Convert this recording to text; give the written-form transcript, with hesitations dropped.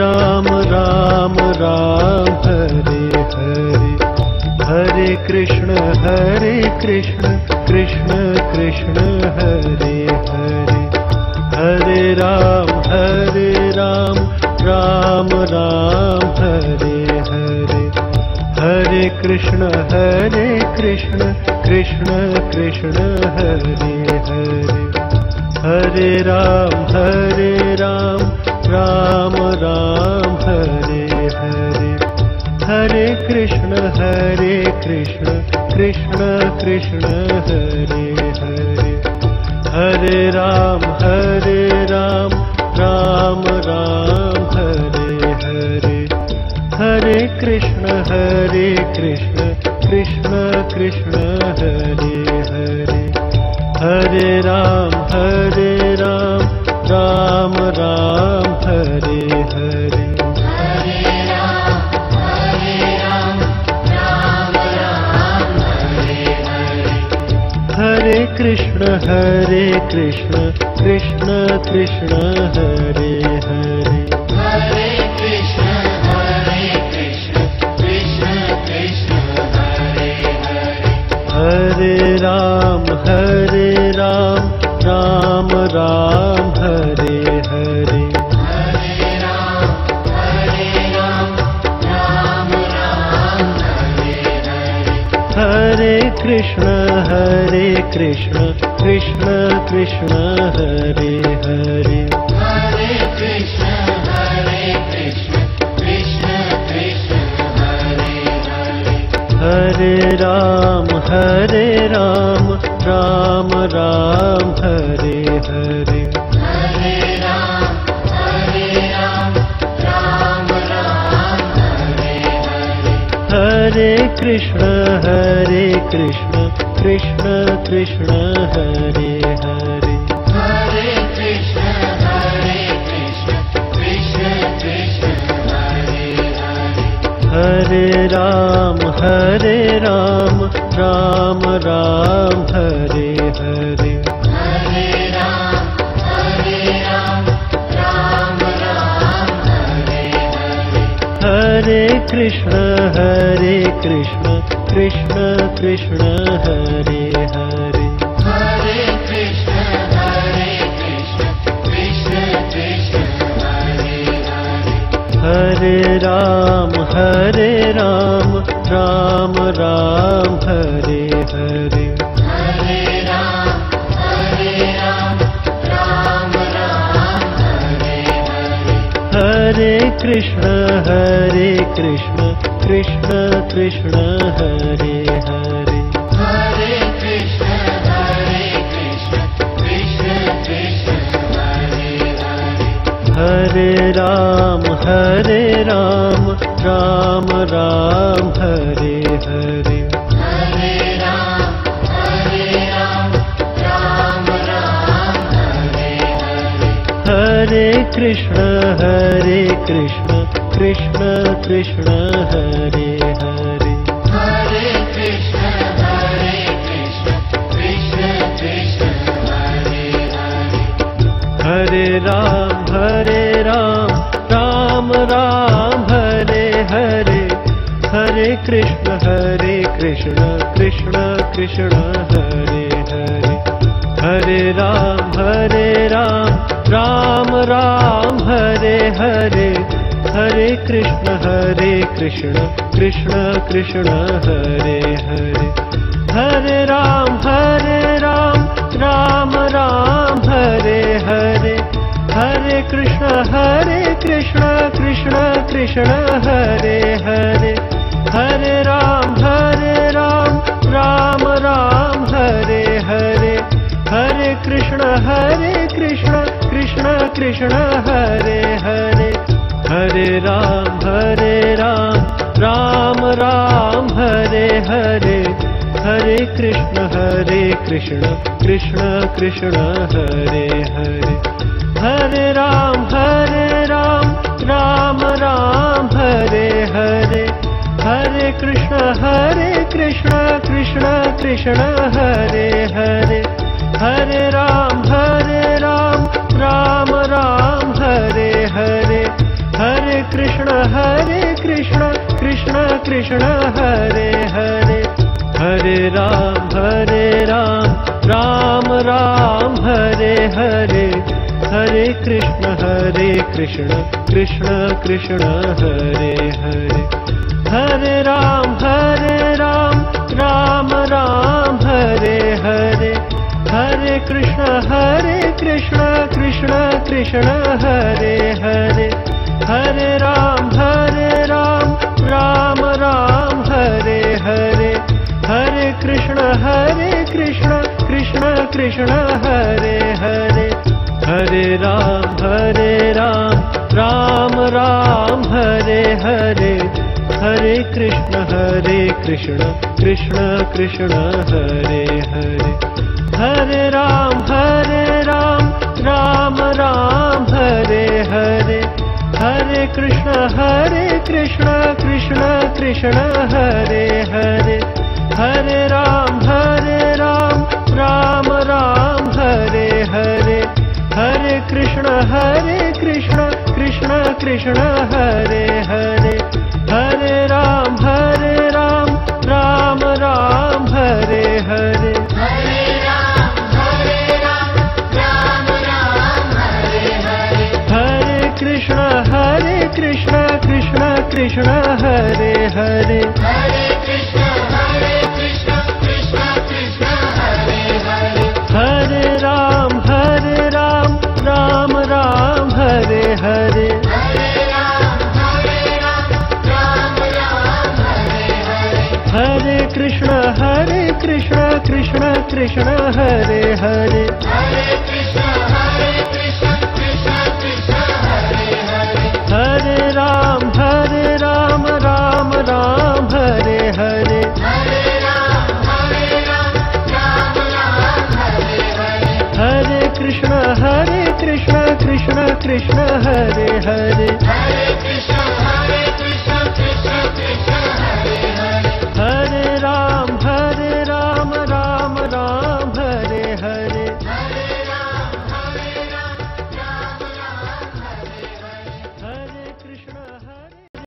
Ram Ram Ram Hare Hare, Hare Krishna Krishna Krishna Hare Hare, Hare Ram Ram Ram Hare Hare, Hare Krishna Krishna Krishna Hare Hare, Hare Ram Ram Ram Hare Hare, Hare Krishna Krishna Krishna Hare Hare, Hare Ram Ram Ram Hare Hare, Hare Krishna Krishna Krishna Hare Hare, Hare Ram Ram Ram Hare Hare, Hare Ram Ram Ram Hare Hare, Hare Krishna Krishna Krishna Hare Hare, Hare Krishna Krishna Krishna Hare Hare, Hare Ram Ram Ram Hare Hare, Hare Ram Ram Ram Hare Hare, Hare Krishna Krishna Krishna Hare Hare, Hare Krishna Krishna Krishna Hare Hare, Hare Ram Ram Ram Hare Hare, Hare Ram Ram Ram Hare Hare, Hare Krishna Krishna Krishna Hare Hare, Hare Krishna Krishna Krishna Hare Hare, Hare Ram Ram Ram Hare Hare, Hare Ram Ram Ram Hare Hare, Hare Krishna Krishna Krishna Hare Hare, Hare Krishna Krishna Krishna Hare Hare, Hare Ram Ram Ram Hare Hare, Hare Ram Ram Ram Hare Hare, Hare Krishna Krishna Krishna Hare Hare, Hare Krishna Krishna Krishna Hare Hare, Hare Ram Ram Ram Hare Hare, Hare Ram Ram Ram Hare Hare, Hare Krishna Krishna Krishna Hare Hare, Hare Krishna Krishna Krishna Hare Hare, Hare Ram Ram Ram Hare Hare, Hare Krishna Krishna Krishna Hare Hare, Hare Ram Ram Ram Hare Hare, Hare Krishna Krishna Krishna Hare Hare, Hare Ram Ram Ram Hare Hare, Hare Krishna Krishna Krishna Hare Hare, Hare Ram Ram Ram Hare Hare, Hare Krishna Krishna Krishna Hare Hare, Hare Ram Ram Ram Hare Hare, Hare Krishna Krishna Krishna Hare Hare, Hare Ram Ram Ram Hare Hare, Hare Krishna Krishna Krishna Hare Hare, Hare Ram Ram Ram Hare Hare, Hare Krishna Krishna Krishna Hare Hare, Hare Ram Ram Ram Hare Hare, Hare Krishna Krishna Krishna Hare Hare, Hare Ram Ram Ram Hare Hare, Hare Krishna Krishna Krishna Hare Hare, Hare Ram Ram Ram Hare Hare, Hare Krishna Krishna Krishna Hare Hare, Hare Ram Ram Ram Hare Hare, Hare Krishna Krishna Krishna Hare Hare, Hare Ram Ram Ram Hare Hare, Hare Krishna Krishna Krishna Hare Hare, Hare Ram Ram Ram Hare Hare, Hare Krishna Krishna Krishna Hare Hare, Hare Ram Ram Ram Hare Hare, Hare Krishna Krishna Krishna Hare Hare, Hare Ram Ram Ram Hare Hare, Hare Krishna Krishna Krishna Hare Hare,